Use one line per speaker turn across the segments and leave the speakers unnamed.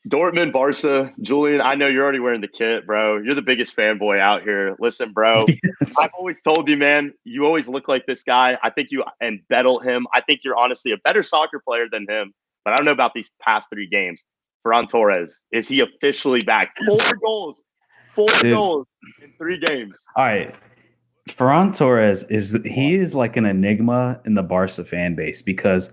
Dortmund, Barca, Julian, I know you're already wearing the kit, bro. You're the biggest fanboy out here. Listen, bro,
It's
I've always told you, man, you always look like this guy. I think you and Bettle him. I think you're honestly a better soccer player than him. But I don't know about these past 3 games. Ferran Torres, is he officially back? Four
dude.
goals in 3 games.
All right. Ferran Torres is like an enigma in the Barca fan base because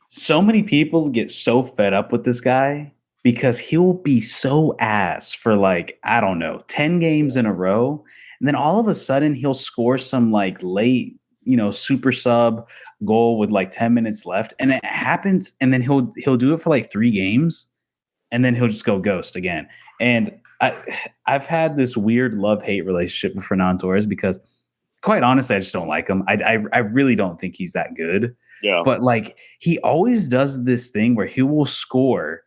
so many people get so fed up with this guy because he'll be so ass for like, I don't know, 10 games in a row. And then all of a sudden he'll score some like late, super sub goal with like 10 minutes left. And it happens. And then he'll do it for like 3 games and then he'll just go ghost again. And I've had this weird love-hate relationship with Fernando Torres because quite honestly, I just don't like him. I really don't think he's that good.
Yeah.
But like he always does this thing where he will score,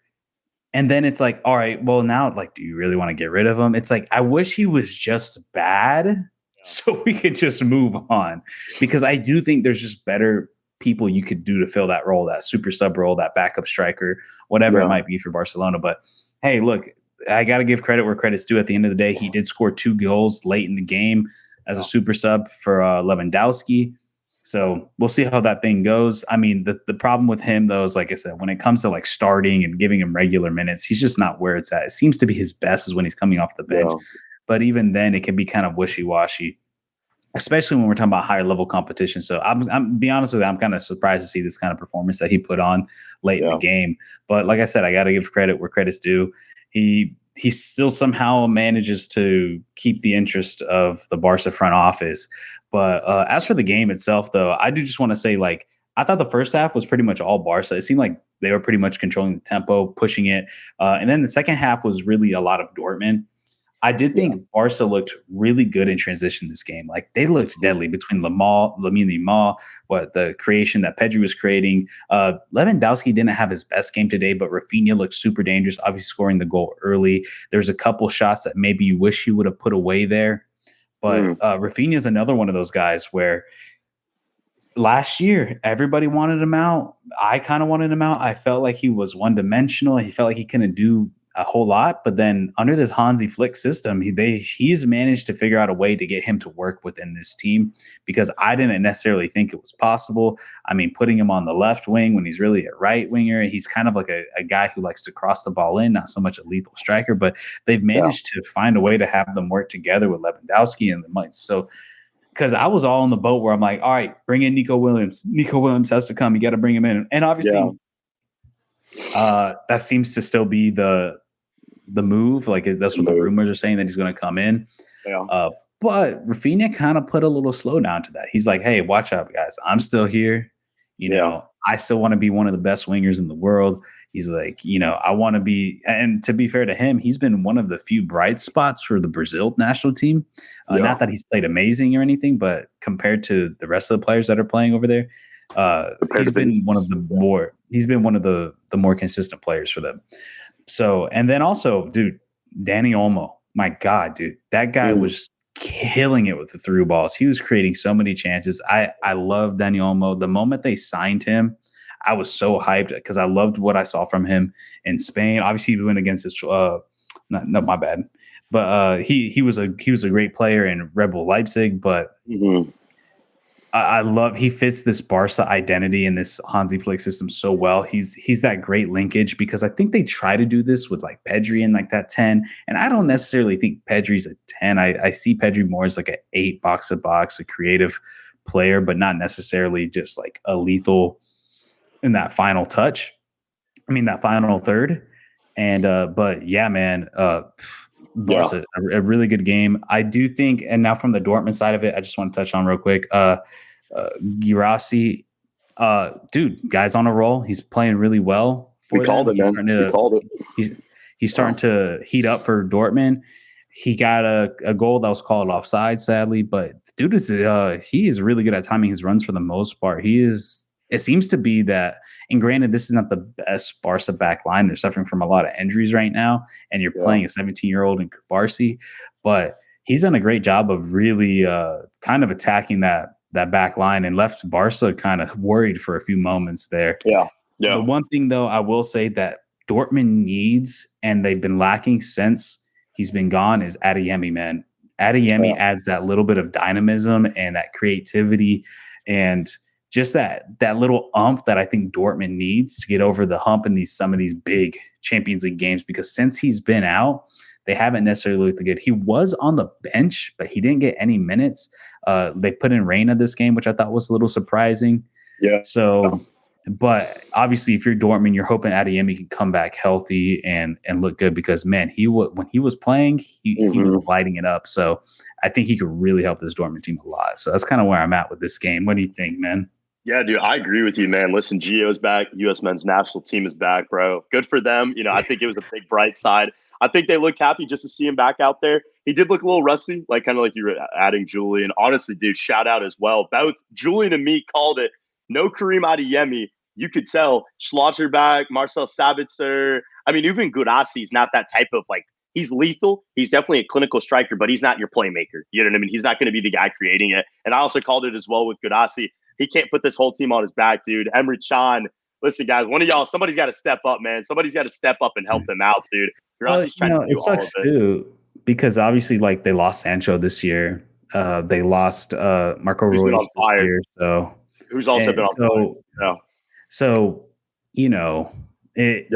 and then it's like, all right, well now, like, do you really want to get rid of him? It's like I wish he was just bad, so we could just move on. Because I do think there's just better people you could do to fill that role, that super sub role, that backup striker, whatever it might be for Barcelona. But hey, look, I got to give credit where credit's due. At the end of the day, he did score 2 goals late in the game as a super sub for Lewandowski. So we'll see how that thing goes. I mean, the problem with him, though, is like I said, when it comes to like starting and giving him regular minutes, he's just not where it's at. It seems to be his best is when he's coming off the bench.
Yeah.
But even then, it can be kind of wishy-washy, especially when we're talking about higher level competition. So I'm be honest with you, I'm kind of surprised to see this kind of performance that he put on late in the game. But like I said, I got to give credit where credit's due. He still somehow manages to keep the interest of the Barca front office. But as for the game itself, though, I do just want to say, like, I thought the first half was pretty much all Barca. It seemed like they were pretty much controlling the tempo, pushing it. And then the second half was really a lot of Dortmund. I did think Barca looked really good in transition this game. Like they looked deadly between Lamine Yamal, the creation that Pedri was creating. Lewandowski didn't have his best game today, but Rafinha looked super dangerous, obviously scoring the goal early. There's a couple shots that maybe you wish he would have put away there. But Rafinha is another one of those guys where last year everybody wanted him out. I kind of wanted him out. I felt like he was one-dimensional. He felt like he couldn't do a whole lot, but then under this Hansi Flick system, he's managed to figure out a way to get him to work within this team because I didn't necessarily think it was possible. I mean, putting him on the left wing when he's really a right winger, he's kind of like a guy who likes to cross the ball in, not so much a lethal striker, but they've managed to find a way to have them work together with Lewandowski and the Mainz. So, because I was all in the boat where I'm like, all right, bring in Nico Williams. Nico Williams has to come. You got to bring him in. And obviously, that seems to still be the move. Like that's what the rumors are saying, that he's going to come in. But Rafinha kind of put a little slowdown to that. He's like, hey, watch out, guys. I'm still here. You know, I still want to be one of the best wingers in the world. He's like, I want to be, and to be fair to him, he's been one of the few bright spots for the Brazil national team. Not that he's played amazing or anything, but compared to the rest of the players that are playing over there, he's been one of the more consistent players for them. So, and then also, dude, Danny Olmo, my God, dude, that guy was killing it with the through balls. He was creating so many chances. I love Danny Olmo. The moment they signed him, I was so hyped because I loved what I saw from him in Spain. Obviously, he went against his, no, my bad, but he was a great player in Red Bull Leipzig, but. I love he fits this Barca identity and this Hansi Flick system so well. He's that great linkage because I think they try to do this with like Pedri and like that 10. And I don't necessarily think Pedri's a 10. I see Pedri more as like an 8 box to box, a creative player, but not necessarily just like a lethal in that final touch. I mean, that final third. And but yeah, man, Barca, a really good game. I do think, and now from the Dortmund side of it, I just want to touch on real quick. Girassi, dude, guy's on a roll. He's playing really well.
We called it, man.
He's starting to heat up for Dortmund. He got a goal that was called offside, sadly, but dude he is really good at timing his runs for the most part. It seems to be that, and granted, this is not the best Barca back line. They're suffering from a lot of injuries right now, and you're playing a 17-year-old in Barca, but he's done a great job of really kind of attacking that back line and left Barca kind of worried for a few moments there.
Yeah.
The one thing, though, I will say that Dortmund needs, and they've been lacking since he's been gone, is Adeyemi, man. Adeyemi adds that little bit of dynamism and that creativity and just that little umph that I think Dortmund needs to get over the hump in some of these big Champions League games, because since he's been out, they haven't necessarily looked good. He was on the bench, but he didn't get any minutes. They put in Reina this game, which I thought was a little surprising.
Yeah.
So, but obviously, if you're Dortmund, you're hoping Adeyemi can come back healthy and look good, because man, when he was playing, he was lighting it up. So I think he could really help this Dortmund team a lot. So that's kind of where I'm at with this game. What do you think, man?
Yeah, dude, I agree with you, man. Listen, Gio's back. U.S. men's national team is back, bro. Good for them. I think it was a big bright side. I think they looked happy just to see him back out there. He did look a little rusty, kind of like you were adding Julian. Honestly, dude, shout out as well. Both Julian and me called it. No Karim Adeyemi. You could tell Schlotterbeck, Marcel Sabitzer. I mean, even Guirassy is not that type of he's lethal. He's definitely a clinical striker, but he's not your playmaker. You know what I mean? He's not going to be the guy creating it. And I also called it as well with Guirassy. He can't put this whole team on his back, dude. Emre Can. Listen, guys, one of y'all, somebody's got to step up, man. Somebody's got to step up and help them out, dude.
Well, it sucks too, because obviously, they lost Sancho this year. They lost Marco Reus this year. So
who's also been on fire.
So they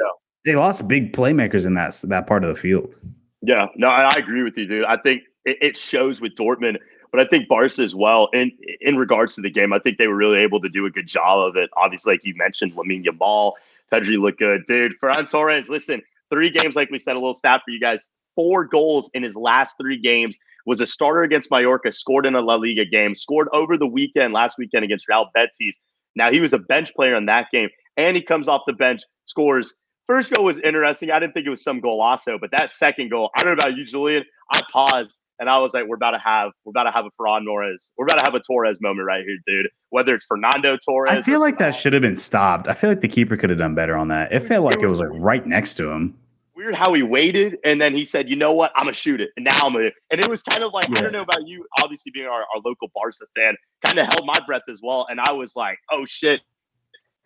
lost big playmakers in that part of the field.
Yeah, no, I agree with you, dude. I think it shows with Dortmund, but I think Barca as well. And in regards to the game, I think they were really able to do a good job of it. Obviously, like you mentioned, Lamine Yamal, Pedri looked good, dude. Ferran Torres, listen, 3 games, like we said, a little stat for you guys. 4 goals in his last 3 games. Was a starter against Mallorca, scored in a La Liga game, scored over the weekend, last weekend against Real Betis. Now, he was a bench player in that game, and he comes off the bench, scores. First goal was interesting. I didn't think it was some golazo, but that second goal, I don't know about you, Julian. I paused, and I was like, we're about to have a Ferran Torres. We're about to have a Torres moment right here, dude. Whether it's Fernando Torres.
I feel like that should have been stopped. I feel like the keeper could have done better on that. It felt like it was right next to him.
Weird how he waited, and then he said, you know what, I'm going to shoot it. And now I'm going to. And it was kind of like, I don't know about you, obviously being our local Barca fan, kind of held my breath as well. And I was like, oh, shit,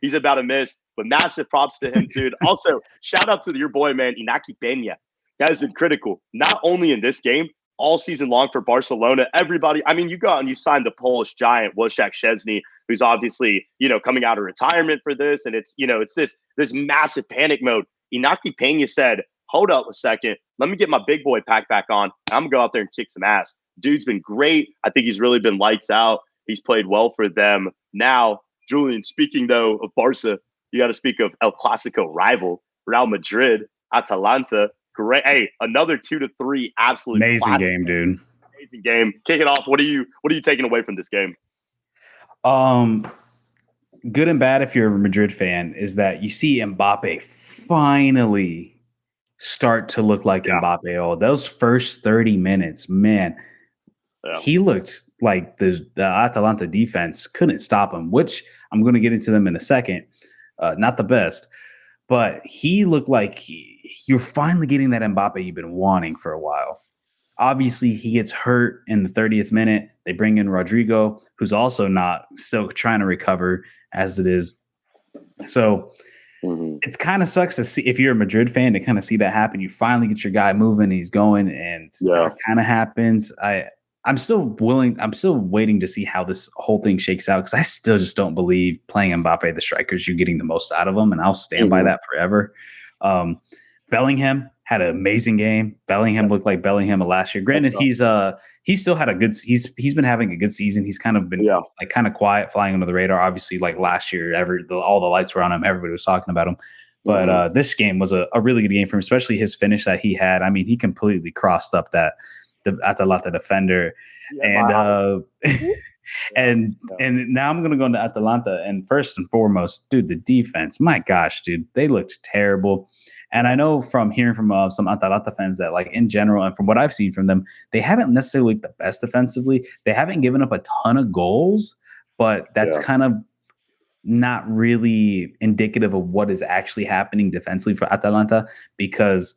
he's about to miss. But massive props to him, dude. Also, shout out to your boy, man, Iñaki Peña. Guy's been critical, not only in this game, all season long for Barcelona. Everybody, I mean, you go out and you signed the Polish giant, Wojciech Szczesny, who's obviously, coming out of retirement for this. And it's, it's this massive panic mode. Iñaki Peña said, hold up a second. Let me get my big boy pack back on. I'm going to go out there and kick some ass. Dude's been great. I think he's really been lights out. He's played well for them. Now, Julian, speaking, though, of Barca, you got to speak of El Clasico rival, Real Madrid, Atalanta. Great. Hey, another 2-3 absolutely
amazing game, dude.
Amazing game. Kick it off. What are you taking away from this game?
Good and bad if you're a Madrid fan is that you see Mbappe finally start to look like Mbappe. Oh, those first 30 minutes, man, he looked like the Atalanta defense couldn't stop him, which I'm going to get into them in a second. Not the best, but he looked like you're finally getting that Mbappe you've been wanting for a while. Obviously, he gets hurt in the 30th minute. They bring in Rodrigo, who's also still trying to recover as it is. So it kind of sucks to see, if you're a Madrid fan, to kind of see that happen. You finally get your guy moving, he's going, and that kind of happens. I'm still waiting to see how this whole thing shakes out, because I still just don't believe playing Mbappe the strikers, you're getting the most out of him, and I'll stand by that forever. Bellingham had an amazing game. Bellingham looked like Bellingham of last year. Granted, he's still had he's been having a good season. He's kind of been kind of quiet, flying under the radar. Obviously, like last year, all the lights were on him. Everybody was talking about him. But this game was a really good game for him, especially his finish that he had. I mean, he completely crossed up the Atalanta defender. And now I'm going to go into Atalanta. And first and foremost, dude, the defense, my gosh, dude, they looked terrible. And I know from hearing from some Atalanta fans that, in general, and from what I've seen from them, they haven't necessarily looked the best defensively. They haven't given up a ton of goals, but that's kind of not really indicative of what is actually happening defensively for Atalanta, because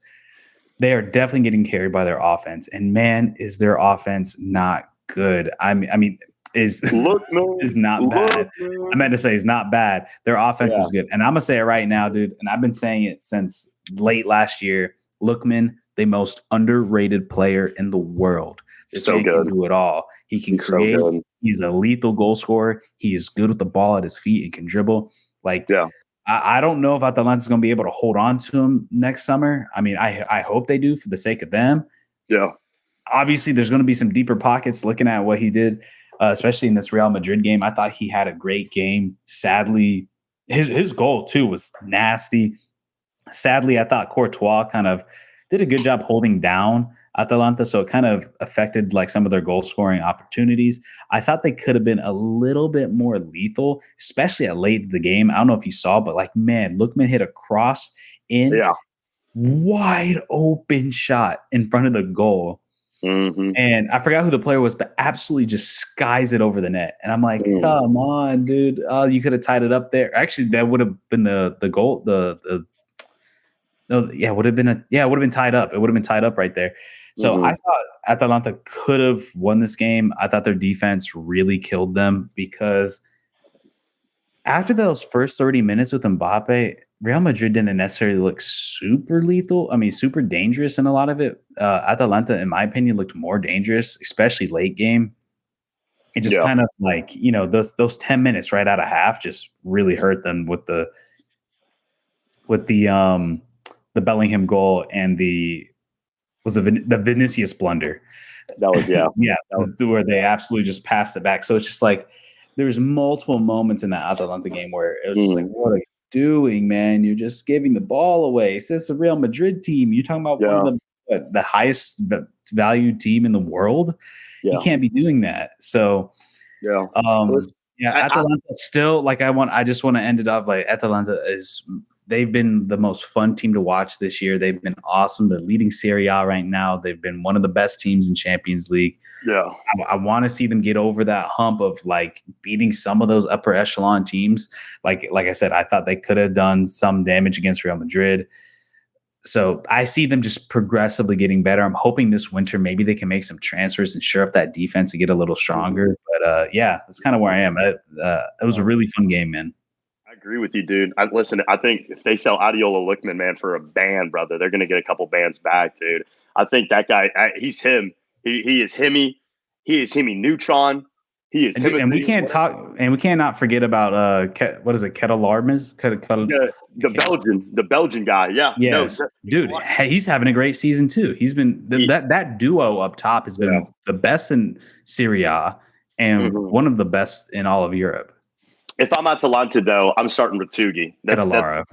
they are definitely getting carried by their offense. And man, is their offense not good. I mean, is
Lookman,
is not bad.
Lookman.
I meant to say is not bad. Their offense
Yeah.
is good. And I'm gonna say it right now, dude. And I've been saying it since late last year. Lookman, the most underrated player in the world. This
So
man
good.
can do it all. He can
He's so
create.
good.
He's a lethal goal scorer. He is good with the ball at his feet and can dribble. Like,
Yeah.
I don't know if Atalanta is going to be able to hold on to him next summer. I mean, I hope they do for the sake of them.
Yeah.
Obviously, there's going to be some deeper pockets looking at what he did, especially in this Real Madrid game. I thought he had a great game. Sadly, his goal, too, was nasty. Sadly, I thought Courtois kind of did a good job holding down Atalanta, so it kind of affected like some of their goal scoring opportunities. I thought they could have been a little bit more lethal, especially at late in the game. I don't know if you saw, but like, man, Lookman hit a cross in wide open shot in front of the goal.
Mm-hmm.
And I forgot who the player was, but absolutely just skies it over the net. And I'm like, come on, dude. You could have tied it up there. Actually, that would have been the goal. It would have been tied up. It would have been tied up right there. So I thought Atalanta could have won this game. I thought their defense really killed them because after those first 30 minutes with Mbappe, Real Madrid didn't necessarily look super lethal. I mean, super dangerous in a lot of it. Atalanta, in my opinion, looked more dangerous, especially late game. It just kind of like, those 10 minutes right out of half just really hurt them with the Bellingham goal and the Vinicius blunder.
That was
where they absolutely just passed it back. So it's just like there's multiple moments in that Atalanta game where it was just like, what are you doing, man? You're just giving the ball away. It's this a Real Madrid team. You're talking about one of the highest valued team in the world. You can't be doing that. So Atalanta still like I just want to end it off like Atalanta they've been the most fun team to watch this year. They've been awesome. They're leading Serie A right now. They've been one of the best teams in Champions League.
Yeah.
I want to see them get over that hump of like beating some of those upper echelon teams. Like I said, I thought they could have done some damage against Real Madrid. So I see them just progressively getting better. I'm hoping this winter maybe they can make some transfers and shore up that defense and get a little stronger. But that's kind of where I am. It was a really fun game, man.
I agree with you, dude. Listen, I think if they sell Adiola Lookman, man, for a band, brother, they're going to get a couple bands back, dude. I think that guy, he's him. He is Himmy. He is Himmy Neutron. He is him.
And we can't talk, and we cannot forget about what is it, Kettle Larmes?
The Belgian guy. Yeah.
Yes, no, dude, he's having a great season too. He's been that duo up top has been the best in Serie A and one of the best in all of Europe.
If I'm Atalanta, though, I'm starting Retugi.
Catalara.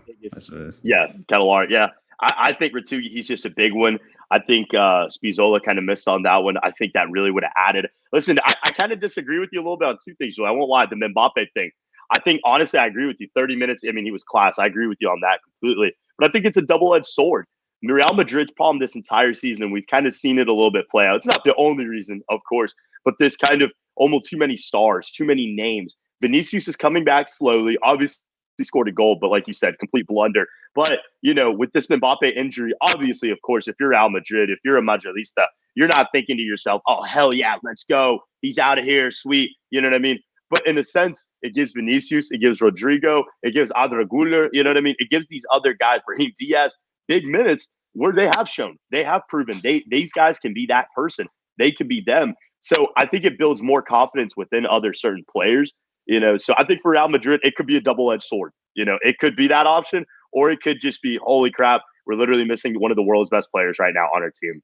Catalara. Yeah. I think Retugi, he's just a big one. I think Spizzola kind of missed on that one. I think that really would have added. Listen, I kind of disagree with you a little bit on two things. So I won't lie. The Mbappe thing. I think, honestly, I agree with you. 30 minutes, I mean, he was class. I agree with you on that completely. But I think it's a double-edged sword. Real Madrid's problem this entire season, and we've kind of seen it a little bit play out. It's not the only reason, of course, but this kind of almost too many stars, too many names. Vinicius is coming back slowly. Obviously, he scored a goal, but like you said, complete blunder. But, with this Mbappe injury, obviously, of course, if you're Real Madrid, if you're a Madridista, you're not thinking to yourself, oh, hell yeah, let's go. He's out of here. Sweet. You know what I mean? But in a sense, it gives Vinicius, it gives Rodrigo, it gives Adra Güler, you know what I mean? It gives these other guys, Brahim Diaz, big minutes where they have shown, they have proven these guys can be that person. They can be them. So I think it builds more confidence within other certain players. So I think for Real Madrid, it could be a double-edged sword. It could be that option, or it could just be, holy crap, we're literally missing one of the world's best players right now on our team.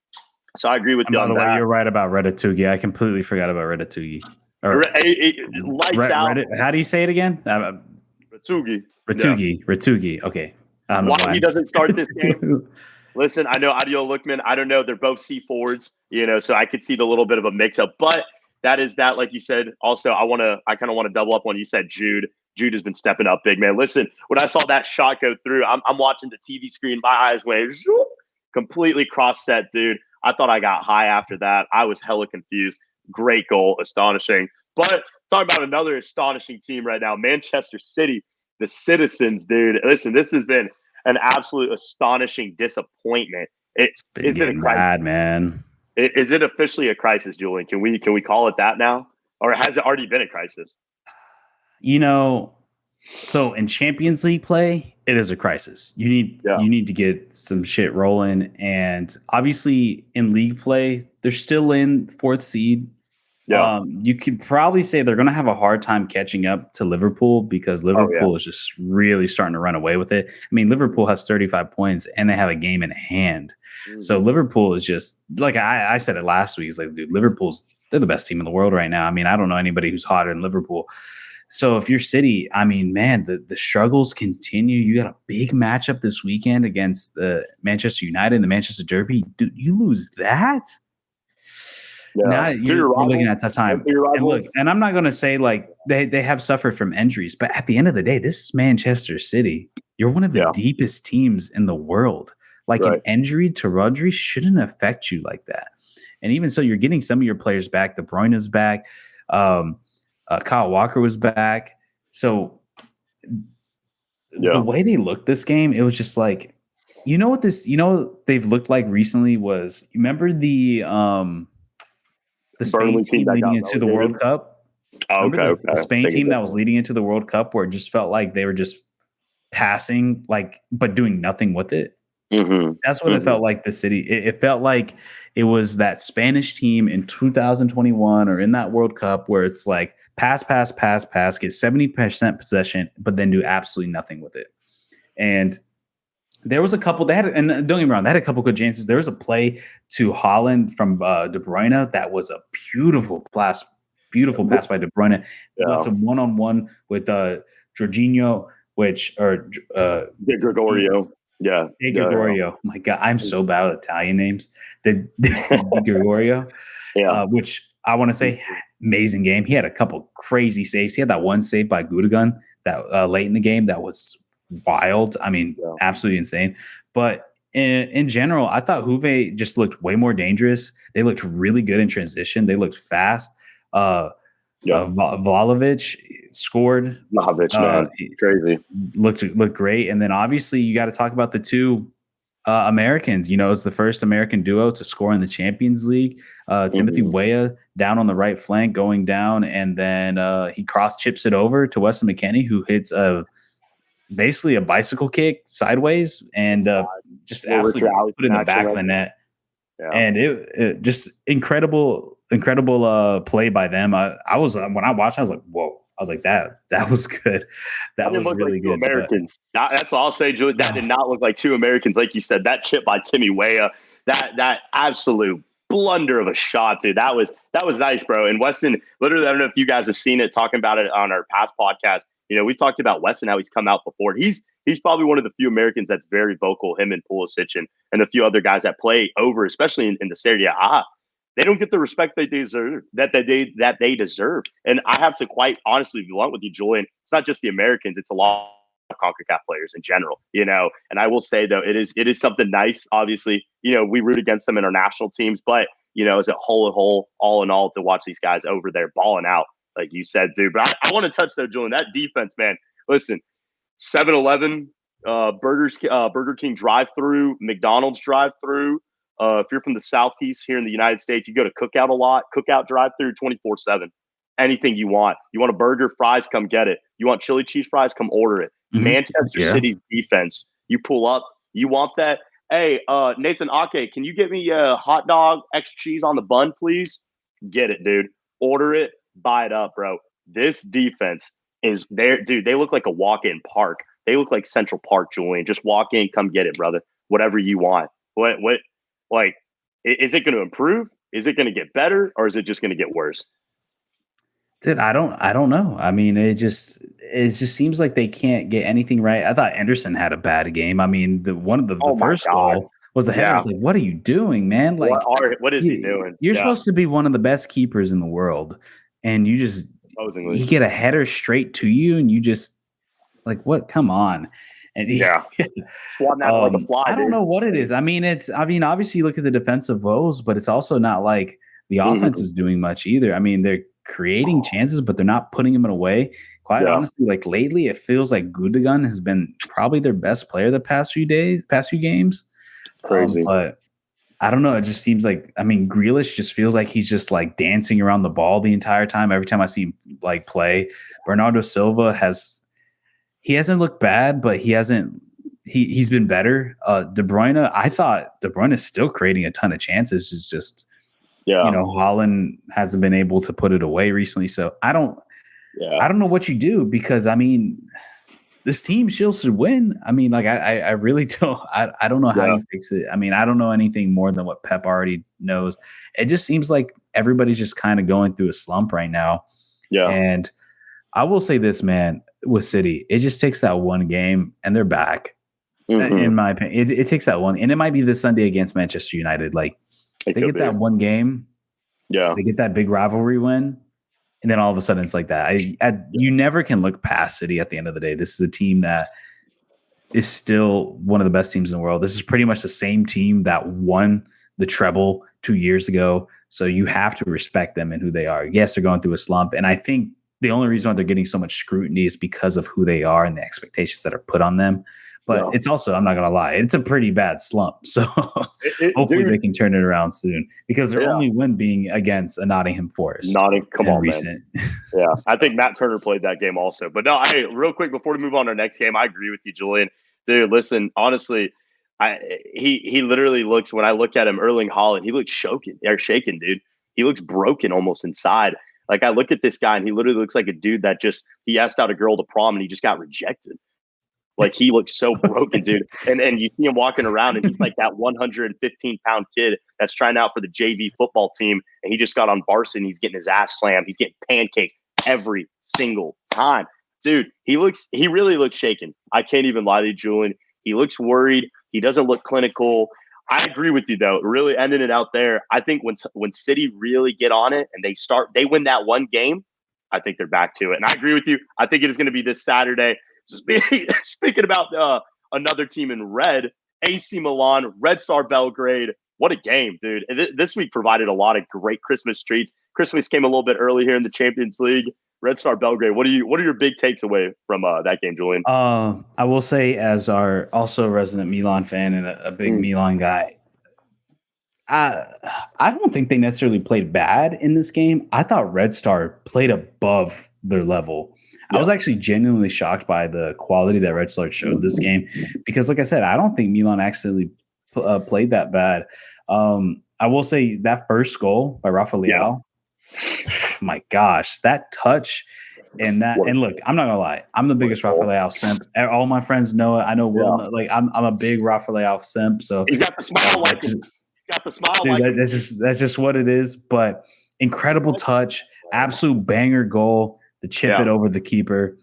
So I agree with you on that. By the way,
you're right about Retugi. I completely forgot about Retugi.
Lights out.
How do you say it again?
Retugi.
Retugi. Okay.
Why he doesn't start this game? Listen, I know Adio Lookman. I don't know. They're both C forwards, so I could see the little bit of a mix-up. But that is that, like you said. Also, I kind of want to double up on you said Jude. Jude has been stepping up big, man. Listen, when I saw that shot go through, I'm watching the TV screen. My eyes went completely cross-set, dude. I thought I got high after that. I was hella confused. Great goal. Astonishing. But talking about another astonishing team right now, Manchester City, the Citizens, dude. Listen, this has been an absolute astonishing disappointment.
It's been bad, man.
Is it officially a crisis, Julian? Can we call it that now? or has it already been a crisis?
So in Champions League play, it is a crisis. You need to get some shit rolling, and obviously in league play, they're still in 4th seed.
Yeah.
You could probably say they're going to have a hard time catching up to Liverpool because Liverpool is just really starting to run away with it. I mean, Liverpool has 35 points and they have a game in hand. Mm-hmm. So Liverpool is just like I said it last week. It's like, dude, they're the best team in the world right now. I mean, I don't know anybody who's hotter than Liverpool. So if you're City, I mean, man, the struggles continue. You got a big matchup this weekend against the Manchester United in the Manchester Derby. Dude, you lose that? Yeah. Now you're looking at a tough time. And look, and I'm not going to say like they have suffered from injuries, but at the end of the day, this is Manchester City. You're one of the deepest teams in the world. Like an injury to Rodri shouldn't affect you like that. And even so, you're getting some of your players back. De Bruyne is back. Kyle Walker was back. So the way they looked this game, it was just like, what they've looked like recently was, you remember the Spain team leading into the World Cup?
Okay.
The Spain team that was leading into the World Cup, where it just felt like they were just passing, like, but doing nothing with it.
Mm-hmm.
That's what it felt like. The City. It felt like it was that Spanish team in 2021 or in that World Cup where it's like pass, get 70% possession, but then do absolutely nothing with it. And there was a couple and don't get me wrong, they had a couple good chances. There was a play to Haaland from De Bruyne that was a beautiful pass by De Bruyne. Left him one-on-one with Jorginho,
Gregorio.
Gregorio. My God, I'm so bad at Italian names. The Gregorio, which I want to say, amazing game. He had a couple crazy saves. He had that one save by Gundogan that late in the game that was wild. I mean, absolutely insane. But in general, I thought Juve just looked way more dangerous. They looked really good in transition. They looked fast. Vlahovic scored.
Vlahovic, man, crazy.
Looked great. And then obviously you got to talk about the two Americans. It's the first American duo to score in the Champions League. Timothy Weah down on the right flank, going down, and then he cross chips it over to Weston McKennie, who hits basically a bicycle kick sideways and just absolutely put in the back of the net. Yeah. And it just incredible play by them. I was when I watched, I was like, whoa. I was like, that was good. That was really good.
Americans. That's what I'll say, Julie. That did not look like two Americans. Like you said, that chip by Timmy Weah, that absolute blunder of a shot, dude. That was nice, bro. And Weston, literally, I don't know if you guys have seen it, talking about it on our past podcast. We talked about Weston, how he's come out before. He's probably one of the few Americans that's very vocal, him and Pulisic and a few other guys that play over, especially in the Serie A. They don't get the respect they deserve, that they deserve. And I have to quite honestly be blunt with you, Julian. It's not just the Americans; it's a lot of CONCACAF players in general. And I will say though, it is something nice. Obviously, we root against them in our national teams, but as a all in all, to watch these guys over there balling out, like you said, dude. But I want to touch though, Julian, that defense, man. Listen, 7-Eleven, Burger King drive-through, McDonald's drive-through. If you're from the Southeast here in the United States, you go to Cookout a lot. Cookout drive-through 24/7. Anything you want. You want a burger, fries, come get it. You want chili cheese fries, come order it. Mm-hmm. Manchester City's defense. You pull up. You want that? Hey, Nathan Ake, can you get me a hot dog, extra cheese on the bun, please? Get it, dude. Order it. Buy it up, bro. This defense is there, dude. They look like a walk-in park. They look like Central Park, Julian. Just walk in, come get it, brother. Whatever you want. What? Like, is it going to improve? Is it going to get better, or is it just going to get worse?
Dude, I don't know. I mean, it just seems like they can't get anything right. I thought Anderson had a bad game. I mean, the first goal was a header. I was like, what are you doing, man? Like,
what is he doing?
You're supposed to be one of the best keepers in the world, and you get a header straight to you, and you just like, what? Come on. And
swatting out like a fly.
I don't know what it is. I mean, obviously you look at the defensive woes, but it's also not like the offense is doing much either. I mean, they're creating chances, but they're not putting them away. Quite honestly, like lately, it feels like Gundogan has been probably their best player the past few games.
Crazy.
But I don't know. It just seems like, I mean, Grealish just feels like he's just like dancing around the ball the entire time. Every time I see him like play, Bernardo Silva he hasn't looked bad, but he's been better. De Bruyne, I thought De Bruyne is still creating a ton of chances. It's just, Haaland hasn't been able to put it away recently. So I don't know what you do, because I mean, this team still should win. I mean, like I really don't. I don't know how you fix it. I mean, I don't know anything more than what Pep already knows. It just seems like everybody's just kind of going through a slump right now.
Yeah.
And I will say this, man, with City, it just takes that one game and they're back. Mm-hmm. In my opinion, it takes that one, and it might be this Sunday against Manchester United. Like they get that one game, they get that big rivalry win, and then all of a sudden it's like that. You never can look past City at the end of the day. This is a team that is still one of the best teams in the world. This is pretty much the same team that won the treble 2 years ago. So you have to respect them and who they are. Yes, they're going through a slump, and I think the only reason why they're getting so much scrutiny is because of who they are and the expectations that are put on them. But it's also, I'm not going to lie, it's a pretty bad slump. So hopefully they can turn it around soon, because their only win being against a Nottingham Forest.
Come on, recent. Man. I think Matt Turner played that game also. But no, real quick, before we move on to our next game, I agree with you, Julian. Dude, listen, honestly, he literally looks, when I look at him, Erling Haaland, he looks shaken, dude. He looks broken almost inside. Like, I look at this guy and he literally looks like a dude that he asked out a girl to prom and he just got rejected. Like, he looks so broken, dude. And you see him walking around and he's like that 115-pound kid that's trying out for the JV football team. And he just got on Barca and he's getting his ass slammed. He's getting pancaked every single time. Dude, he really looks shaken. I can't even lie to you, Julian. He looks worried. He doesn't look clinical. I agree with you, though. Really ending it out there. I think when City really get on it and they win that one game, I think they're back to it. And I agree with you. I think it is going to be this Saturday. Speaking about another team in red, AC Milan, Red Star Belgrade. What a game, dude. This week provided a lot of great Christmas treats. Christmas came a little bit early here in the Champions League. Red Star Belgrade. What are your big takes away from that game, Julian?
I will say, as our also resident Milan fan and a big Milan guy, I don't think they necessarily played bad in this game. I thought Red Star played above their level. I was actually genuinely shocked by the quality that Red Star showed this game, because, like I said, I don't think Milan actually played that bad. I will say that first goal by Rafael, my gosh, that touch and look, I'm not gonna lie, I'm the biggest Rafael simp. All my friends know it. I know Will. Like I'm a big Rafael simp. So
he's got the smile like him. He's got the smile
dude,
like
that's just what it is. But incredible touch, absolute banger goal. To chip it over the keeper.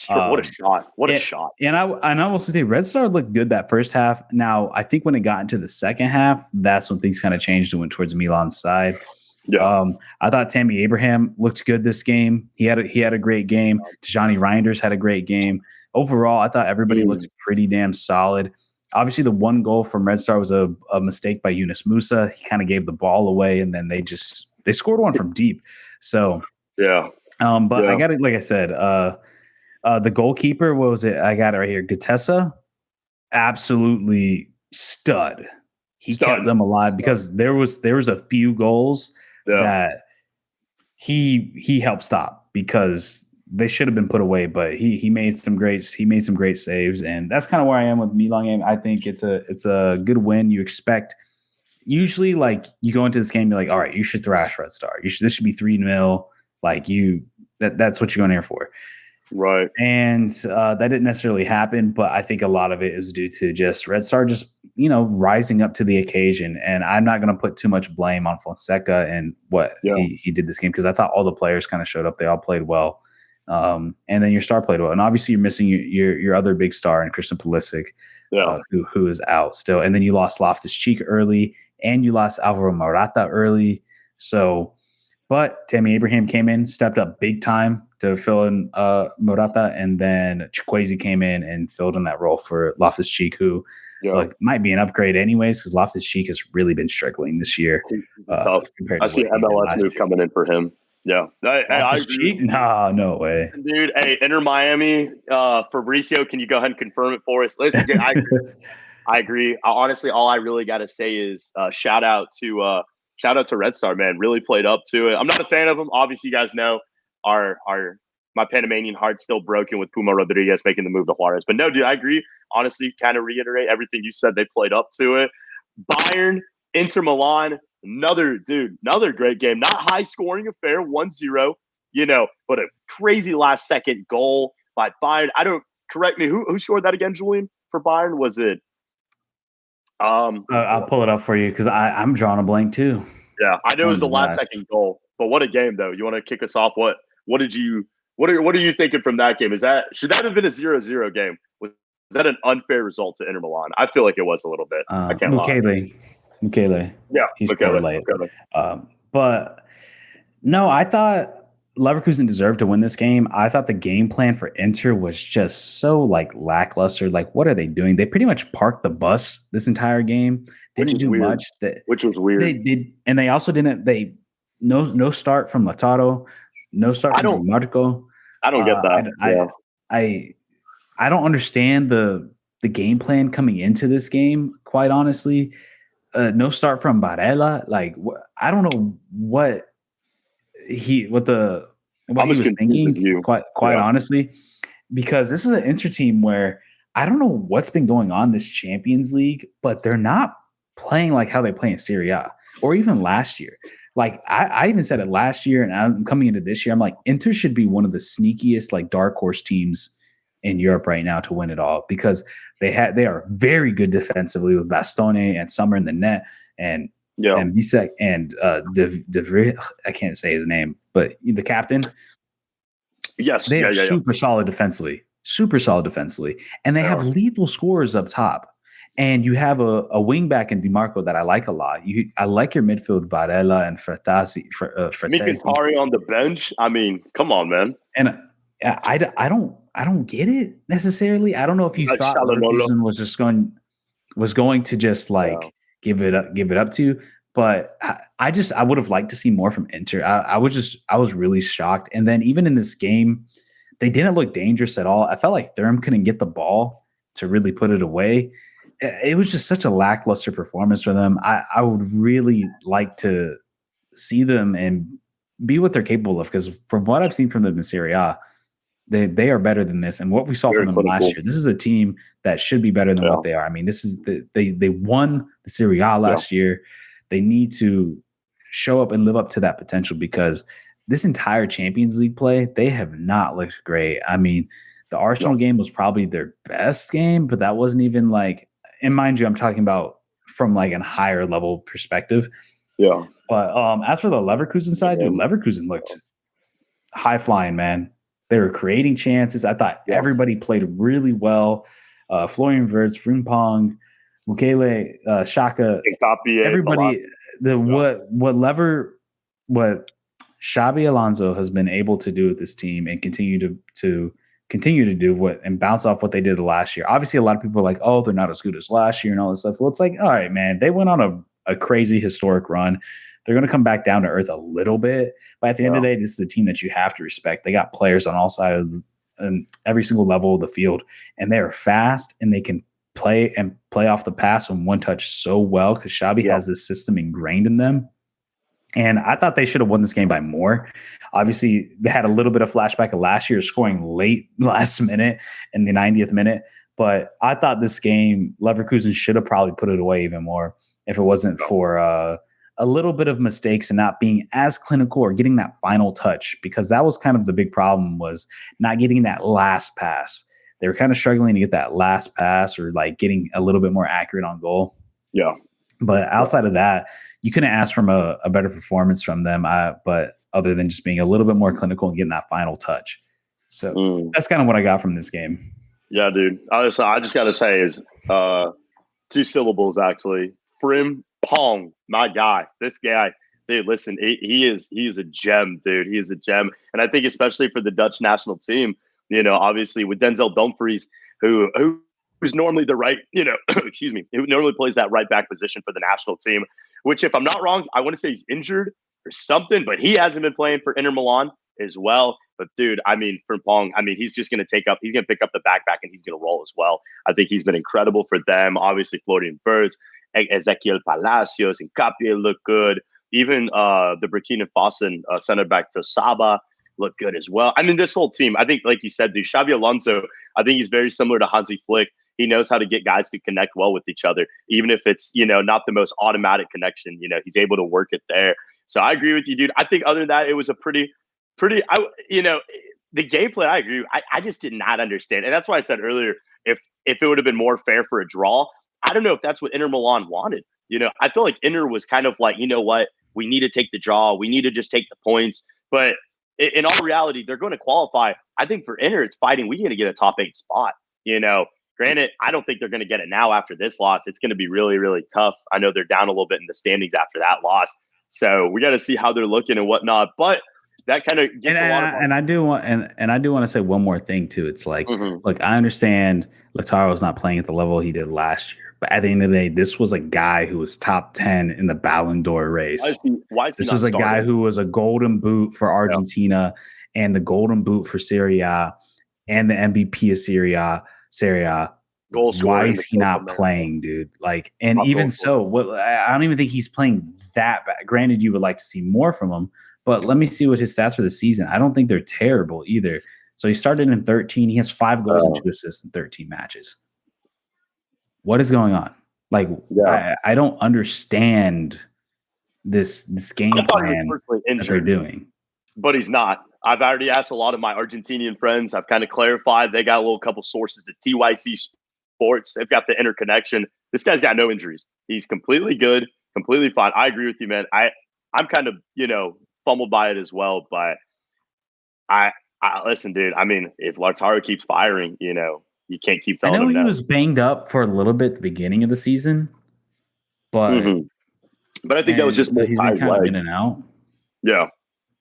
What a shot. What a shot.
And I will say Red Star looked good that first half. Now, I think when it got into the second half, that's when things kind of changed and went towards Milan's side. Yeah. I thought Tammy Abraham looked good this game. He had a great game. Tijani Reinders had a great game. Overall, I thought everybody looked pretty damn solid. Obviously, the one goal from Red Star was a mistake by Yunus Musa. He kind of gave the ball away, and then they scored one from deep. So,
yeah.
But I got it. Like I said, the goalkeeper, what was it? I got it right here. Gutesa, absolutely stud. He kept them alive, because there was a few goals that he helped stop, because they should have been put away. But he made some great saves, and that's kind of where I am with Milan game. I think it's a good win. You expect. Usually, like, you go into this game, you're like, all right, you should thrash Red Star. This should be 3-0. Like, that's what you're going here for.
Right.
And that didn't necessarily happen, but I think a lot of it is due to just Red Star rising up to the occasion. And I'm not going to put too much blame on Fonseca and what he did this game, because I thought all the players kind of showed up. They all played well. And then your star played well. And obviously you're missing your other big star in Christian Pulisic, who is out still. And then you lost Loftus-Cheek early, and you lost Alvaro Morata early. So, but Tammy Abraham came in, stepped up big time to fill in Morata, and then Chukwueze came in and filled in that role for Loftus-Cheek, who might be an upgrade anyways, because Loftus-Cheek has really been struggling this year.
I see MLS move coming in for him. Yeah.
Loftus-Cheek? No way.
Dude, hey, Inter Miami, Fabricio, can you go ahead and confirm it for us? Listen, I agree. Honestly, all I really got to say is shout out to Red Star, man. Really played up to it. I'm not a fan of him. Obviously, you guys know my Panamanian heart's still broken with Puma Rodriguez making the move to Juarez. But no, dude, I agree. Honestly, kind of reiterate everything you said. They played up to it. Bayern, Inter Milan, another great game. Not high scoring affair, 1-0, but a crazy last second goal by Bayern. Correct me, who scored that again, Julian, for Bayern? Was it?
I'll pull it up for you because I'm drawing a blank too.
Yeah, I know it was the last second goal, but what a game though. You want to kick us off? What are you thinking from that game? Should that have been a 0-0 game? Was that an unfair result to Inter Milan? I feel like it was a little bit. I can't lie.
Mukele.
Yeah,
he scored late. But no, I thought Leverkusen deserved to win this game. I thought the game plan for Inter was just so lackluster. What are they doing? They pretty much parked the bus this entire game. Didn't do much.
Which was weird.
They did, and they also didn't. No start from Lautaro, no start from Marco.
I don't get that.
I don't understand the game plan coming into this game. Quite honestly, no start from Barella. I don't know what he was thinking. Quite honestly, because this is an Inter team where I don't know what's been going on this Champions League, but they're not playing like how they play in Serie A or even last year. I even said it last year, and I'm coming into this year. I'm like, Inter should be one of the sneakiest dark horse teams in Europe right now to win it all, because they are very good defensively with Bastoni and Sommer in the net and Bisek and De Vries. I can't say his name, but the captain.
Yes,
they are super solid defensively, and they have lethal scorers up top. And you have a wing back in DiMarco that I like a lot. I like your midfield, Barella and Fratesi.
Mkhitaryan on the bench. I mean, come on, man.
And I don't get it necessarily. I don't know if you thought Leverkusen was going to just give it up to you, but I would have liked to see more from Inter. I was really shocked. And then even in this game, they didn't look dangerous at all. I felt like Thurm couldn't get the ball to really put it away. It was just such a lackluster performance for them. I would really like to see them and be what they're capable of, because from what I've seen from them in Serie A, they are better than this. And what we saw from them last year, this is a team that should be better than what they are. I mean, this is they won the Serie A last year. They need to show up and live up to that potential, because this entire Champions League play, they have not looked great. I mean, the Arsenal game was probably their best game, but that wasn't even and mind you, I'm talking about from a higher level perspective.
Yeah.
But as for the Leverkusen side, dude, Leverkusen looked high flying, man. They were creating chances. I thought everybody played really well. Florian Wirtz, Frimpong, Mukele, Xhaka, everybody. What Xabi Alonso has been able to do with this team and continue to do and bounce off what they did last year. Obviously, a lot of people are like, oh, they're not as good as last year and all this stuff. Well, it's all right, man. They went on a crazy historic run. They're going to come back down to earth a little bit. But at the end of the day, this is a team that you have to respect. They got players on all sides and every single level of the field, and they are fast, and they can play off the pass and one touch so well, because Xabi has this system ingrained in them. And I thought they should have won this game by more. Obviously, they had a little bit of flashback of last year, scoring late last minute in the 90th minute. But I thought this game, Leverkusen should have probably put it away even more if it wasn't for a little bit of mistakes and not being as clinical or getting that final touch, because that was kind of the big problem, was not getting that last pass. They were kind of struggling to get that last pass or getting a little bit more accurate on goal. Yeah. But outside of that, you couldn't ask from a better performance from them, but other than just being a little bit more clinical and getting that final touch. So that's kind of what I got from this game.
Yeah, dude. I just got to say is 2 syllables, actually. Frimpong, my guy. This guy, dude, listen, he is a gem, dude. He is a gem. And I think especially for the Dutch national team, obviously with Denzel Dumfries, who's normally the right, excuse me, who normally plays that right back position for the national team, which, if I'm not wrong, I want to say he's injured or something, but he hasn't been playing for Inter Milan as well. But dude, I mean, Frimpong, I mean, he's just going to pick up the backpack and he's going to roll as well. I think he's been incredible for them. Obviously, Florian Wirtz, Ezequiel Palacios, and Capia look good. Even the Burkina Faso center back to Saba look good as well. I mean, this whole team, I think, like you said, dude, Xabi Alonso, I think he's very similar to Hansi Flick. He knows how to get guys to connect well with each other, even if it's, not the most automatic connection. He's able to work it there. So I agree with you, dude. I think other than that, it was a pretty, the gameplay, I agree. I just did not understand. And that's why I said earlier, if it would have been more fair for a draw, I don't know if that's what Inter Milan wanted. I feel like Inter was kind of like, you know what, we need to take the draw. We need to just take the points. But in all reality, they're going to qualify. I think for Inter, it's fighting. We need to get a top 8 spot, Granted, I don't think they're going to get it now after this loss. It's going to be really, really tough. I know they're down a little bit in the standings after that loss. So we got to see how they're looking and whatnot. But that kind of gets a lot of.
And I do want to say one more thing too. It's like, look, I understand Lautaro's not playing at the level he did last year, but at the end of the day, this was a guy who was top 10 in the Ballon d'Or race. This was a guy who was a Golden Boot for Argentina and the Golden Boot for Serie A and the MVP of Serie A. Why is he not playing, dude? Like, and even so, I don't even think he's playing that bad. Granted, you would like to see more from him, but let me see what his stats for the season. I don't think they're terrible either. So he started in 13. He has 5 goals and 2 assists in 13 matches. What is going on? Like, I don't understand this game plan that they're doing.
But he's not. I've already asked a lot of my Argentinian friends. I've kind of clarified. They got a couple sources to TYC Sports. They've got the interconnection. This guy's got no injuries. He's completely good, completely fine. I agree with you, man. I'm kind of, fumbled by it as well. But I listen, dude. I mean, if Lautaro keeps firing, you can't keep telling him.
I know he was banged up for a little bit at the beginning of the season, but
I think that was just
he's been kind of in and out.
Yeah,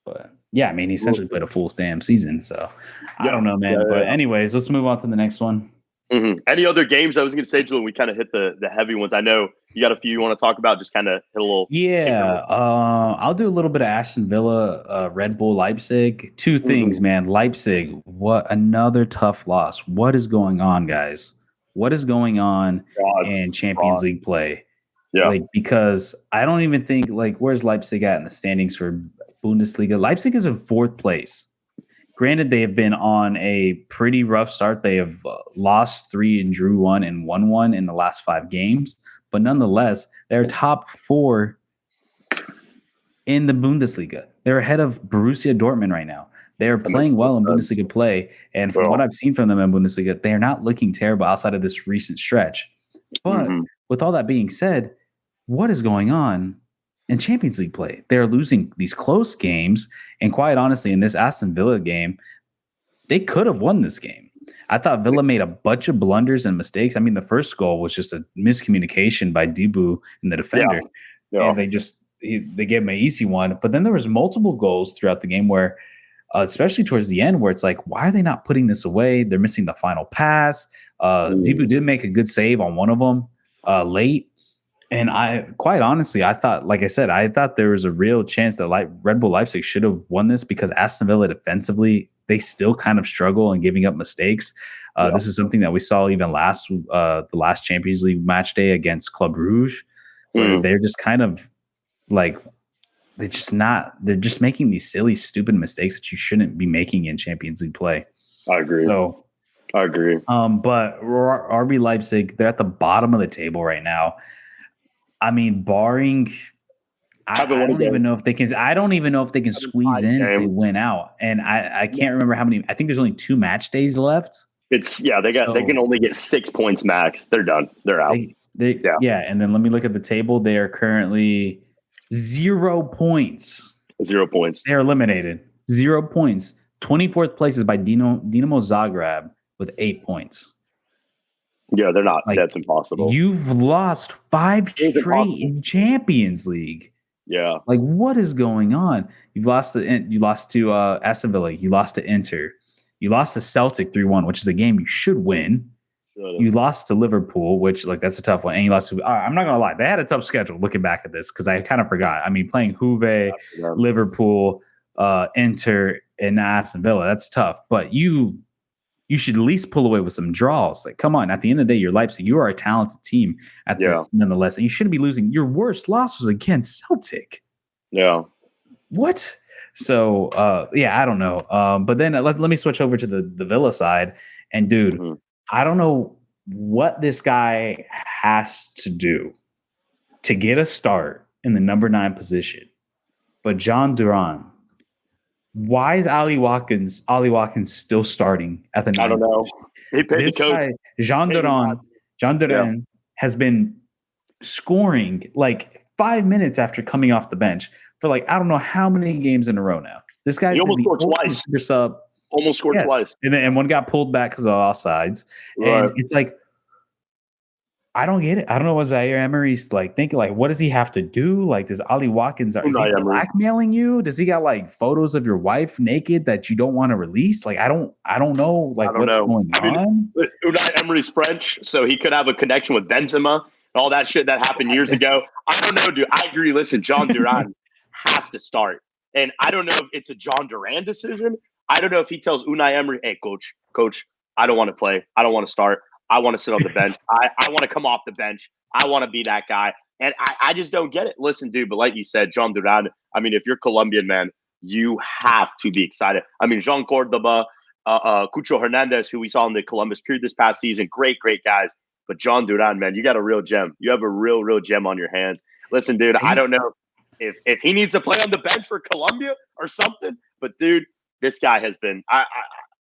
but. Yeah, I mean, he essentially played a full damn season, so I don't know, man. But anyways, let's move on to the next one.
Any other games? I was going to say, Julian, we kind of hit the heavy ones. I know you got a few you want to talk about. Just kind of hit a little.
Yeah, I'll do a little bit of Aston Villa, Red Bull Leipzig. 2 things, man. Leipzig, what another tough loss. What is going on, guys? What is going on in Champions League play?
Yeah,
because I don't even think where's Leipzig at in the standings for Bundesliga? Leipzig is in 4th place. Granted, they have been on a pretty rough start. They have lost 3 and drew 1 and won 1 in the last 5 games. But nonetheless, they're top 4 in the Bundesliga. They're ahead of Borussia Dortmund right now. They are playing well in Bundesliga play. And from what I've seen from them in Bundesliga, they are not looking terrible outside of this recent stretch. But with all that being said, what is going on in Champions League play? They're losing these close games. And quite honestly, in this Aston Villa game, they could have won this game. I thought Villa made a bunch of blunders and mistakes. I mean, the first goal was just a miscommunication by Dibu and the defender. And they gave him an easy one. But then there was multiple goals throughout the game where, especially towards the end, where it's like, why are they not putting this away? They're missing the final pass. Dibu did make a good save on one of them late. And quite honestly, I thought there was a real chance that Red Bull Leipzig should have won this because Aston Villa defensively, they still kind of struggle in giving up mistakes. This is something that we saw even the last Champions League match day against Club Brugge, where they're just kind of they're just making these silly, stupid mistakes that you shouldn't be making in Champions League play.
I agree.
So
I agree.
But RB Leipzig, they're at the bottom of the table right now. I mean, barring, I don't even know if they can squeeze in if they win out. And I can't remember how many. I think there's only 2 match days left.
They can only get 6 points max. They're done. They're out.
And then let me look at the table. They are currently 0 points.
0 points.
They are eliminated. 0 points. 24th place is by Dinamo Zagreb with 8 points.
Yeah, they're not. That's impossible.
You've lost 5 straight in Champions League.
Yeah.
What is going on? You lost to Aston Villa. You lost to Inter. You lost to Celtic 3-1, which is a game you should win. You lost to Liverpool, which that's a tough one. And you lost to. I'm not gonna lie, they had a tough schedule. Looking back at this, because I kind of forgot. I mean, playing Juve, Liverpool, Inter and Aston Villa. That's tough, but you should at least pull away with some draws. Like, come on, at the end of the day, you're Leipzig. You are a talented team nonetheless, and you shouldn't be losing. Your worst loss was against Celtic.
Yeah.
What? So, I don't know. But then let me switch over to the Villa side. And dude, I don't know what this guy has to do to get a start in the number 9 position. But John Duran, why is Ollie Watkins still starting at the 9th?
I don't know.
He paid this guy, John Duran has been scoring like 5 minutes after coming off the bench for like I don't know how many games in a row now. This guy's
almost scored twice.
Sub.
Almost scored twice.
And one got pulled back because of offsides. Right. And it's like, I don't get it. I don't know what Zaire Emery's like thinking. Like, what does he have to do? Like, does Ollie Watkins is he blackmailing you? Does he got like photos of your wife naked that you don't want to release? Like, I don't know. Like, what's going on?
Unai Emery's French, so he could have a connection with Benzema and all that shit that happened years ago. I don't know, dude. I agree. Listen, John Duran has to start, and I don't know if it's a John Duran decision. I don't know if he tells Unai Emery, hey, coach, I don't want to play. I don't want to start. I want to sit on the bench. I want to come off the bench. I want to be that guy. And I just don't get it. Listen, dude, but like you said, John Duran, I mean, if you're Colombian, man, you have to be excited. I mean, Jean Cordoba, Cucho Hernandez, who we saw in the Columbus Crew this past season, great guys. But John Duran, man, you got a real gem. You have a real gem on your hands. Listen, dude, I don't know if he needs to play on the bench for Colombia or something, but dude, this guy has been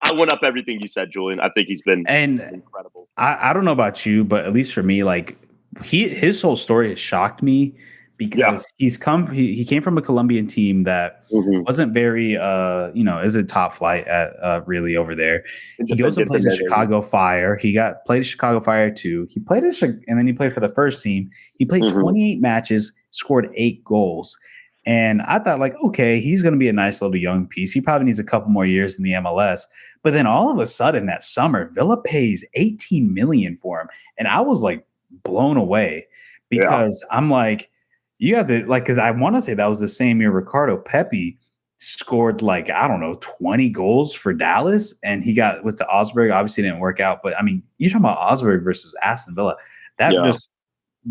I went up everything you said, Julian. I think he's been incredible.
I don't know about you, but at least for me, like his whole story has shocked me because he came from a Colombian team that wasn't very is a top flight at really over there. He goes and plays at Chicago Fire. He played at Chicago Fire too. He played and then he played for the first team. He played 28 matches, scored 8 goals. And I thought, like, okay, he's going to be a nice little young piece. He probably needs a couple more years in the MLS. But then all of a sudden that summer, Villa pays $18 million for him. And I was like blown away because I'm like, you have to because I want to say that was the same year Ricardo Pepi scored like, I don't know, 20 goals for Dallas. And he got with the Osberg, obviously didn't work out. But I mean, you're talking about Osberg versus Aston Villa. That just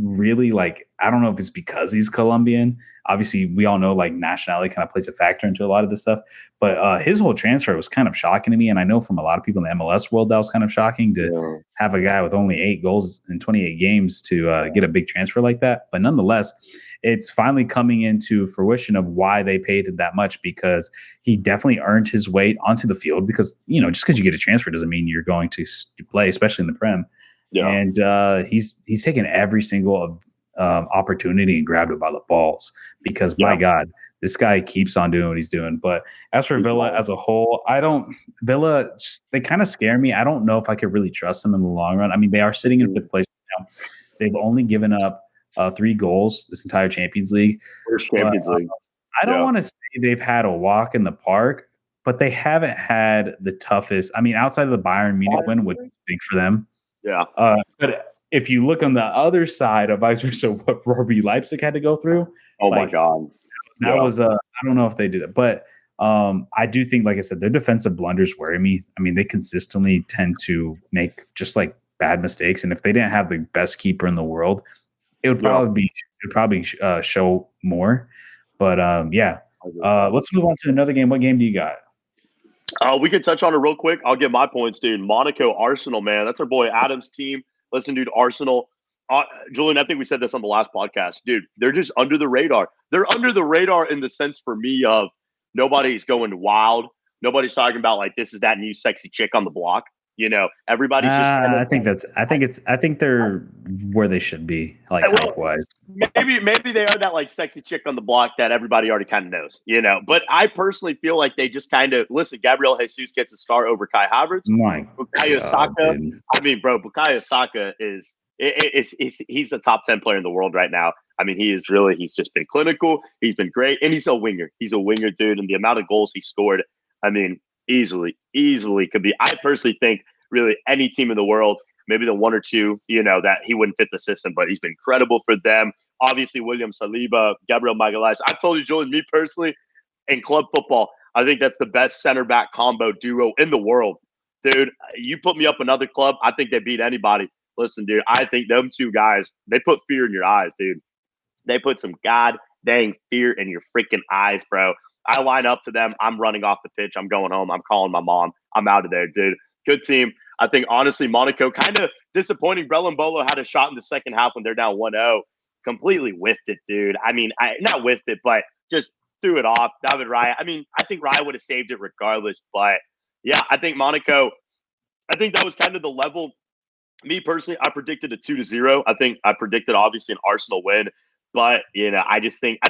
really like, I don't know if it's because he's Colombian. Obviously, we all know like nationality kind of plays a factor into a lot of this stuff. But his whole transfer was kind of shocking to me. And I know from a lot of people in the MLS world, that was kind of shocking to have a guy with only 8 goals in 28 games to get a big transfer like that. But nonetheless, it's finally coming into fruition of why they paid him that much, because he definitely earned his way onto the field because, just because you get a transfer doesn't mean you're going to play, especially in the Prem. Yeah. And he's taken every single opportunity and grabbed it by the balls because, my God, this guy keeps on doing what he's doing. But as for Villa as a whole, Villa, they kind of scare me. I don't know if I could really trust them in the long run. I mean, they are sitting in 5th place now. They've only given up 3 goals this entire Champions League. I don't want to say they've had a walk in the park, but they haven't had the toughest. I mean, outside of the Bayern Munich win, which is big for them.
Yeah.
But if you look on the other side of vice versa, what RB Leipzig had to go through.
Oh my God.
That was I don't know if they do that. But I do think, like I said, their defensive blunders worry me. I mean, they consistently tend to make just like bad mistakes. And if they didn't have the best keeper in the world, it would probably show more. But let's move on to another game. What game do you got?
We can touch on it real quick. I'll get my points, dude. Monaco Arsenal, man. That's our boy Adam's team. Listen, dude, Arsenal. Julian, I think we said this on the last podcast. Dude, they're just under the radar. They're under the radar in the sense for me of nobody's going wild. Nobody's talking about like this is that new sexy chick on the block. Everybody's just.
I think they're where they should be, like hype-wise.
Maybe they are that like sexy chick on the block that everybody already kind of knows, But I personally feel like they just kind of listen. Gabriel Jesus gets a star over Kai Havertz. Bukayo Saka. I mean, bro, Bukayo Saka is he's a top 10 player in the world right now. I mean, he's just been clinical. He's been great, and he's a winger. He's a winger, dude. And the amount of goals he scored, I mean, easily could be. I personally think really any team in the world, maybe the 1 or 2, that he wouldn't fit the system, but he's been incredible for them. Obviously, William Saliba, Gabriel Magalhaes. I told you, Julian, me personally, in club football, I think that's the best center back combo duo in the world. Dude, you put me up another club, I think they beat anybody. Listen, dude, I think them two guys, they put fear in your eyes, dude. They put some god dang fear in your freaking eyes, bro. I line up to them. I'm running off the pitch. I'm going home. I'm calling my mom. I'm out of there, dude. Good team. I think, honestly, Monaco kind of disappointing. Brelon had a shot in the second half when they're down 1-0. Completely whiffed it, dude. I mean, not whiffed it, but just threw it off. David Raya. I mean, I think Raya would have saved it regardless. But, yeah, I think Monaco, I think that was kind of the level. Me personally, I predicted a 2-0. I think I predicted, obviously, an Arsenal win. But, I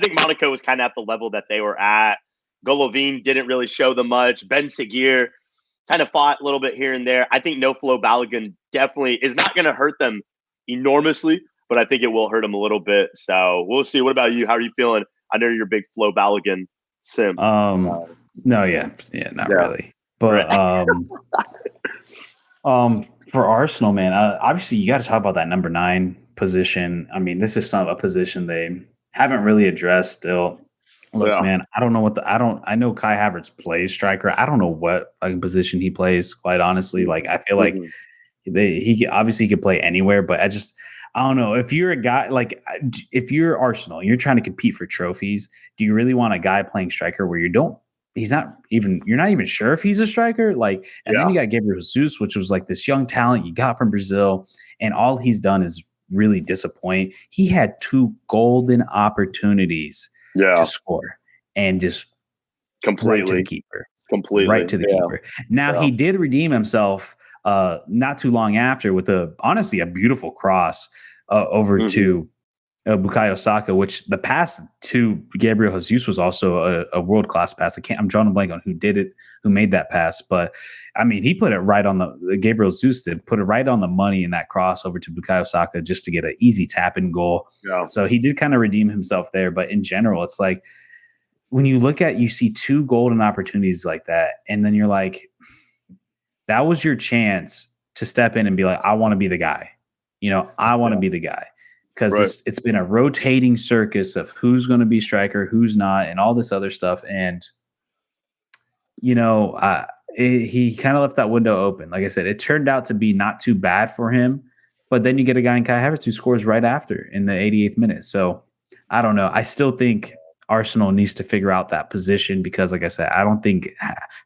think Monaco was kind of at the level that they were at. Golovin didn't really show them much. Ben Seguir kind of fought a little bit here and there. I think No Flow Balogun definitely is not going to hurt them enormously, but I think it will hurt them a little bit. So we'll see. What about you? How are you feeling? I know you're a big Flow Balogun sim.
No, not really. But for Arsenal, man, obviously you got to talk about that number 9 position. I mean, this is a position they haven't really addressed still. Look, man, I don't know I know Kai Havertz plays striker. I don't know what position he plays, quite honestly. Like, I feel like he obviously could play anywhere, but I don't know. If you're a guy, like, if you're Arsenal, you're trying to compete for trophies, do you really want a guy playing striker where you're not even sure if he's a striker? Like, and then you got Gabriel Jesus, which was like this young talent you got from Brazil, and all he's done is really disappoint. He had 2 golden opportunities to score and just
completely
right to the keeper. Keeper. Now he did redeem himself not too long after with honestly a beautiful cross over to Bukayo Saka, which the pass to Gabriel Jesus was also a world-class pass. I'm drawing a blank on who made that pass, but I mean, he put it right on Gabriel Jesus did put it right on the money in that cross over to Bukayo Saka just to get an easy tap-in goal. Yeah. So he did kind of redeem himself there, but in general, it's like when you see 2 golden opportunities like that, and then you're like, that was your chance to step in and be like, I want to be the guy. I want to be the guy. Because it's been a rotating circus of who's going to be striker, who's not, and all this other stuff. And, he kind of left that window open. Like I said, it turned out to be not too bad for him. But then you get a guy in Kai Havertz who scores right after in the 88th minute. So, I don't know. I still think Arsenal needs to figure out that position because, like I said, I don't think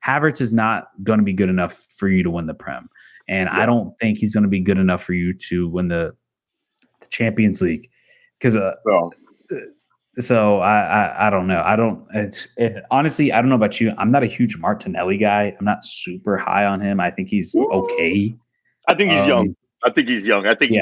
Havertz is not going to be good enough for you to win the Prem. And I don't think he's going to be good enough for you to win the Champions League, because so I don't know. Honestly, I don't know about you. I'm not a huge Martinelli guy. I'm not super high on him. I think he's okay.
I think he's young. I think he's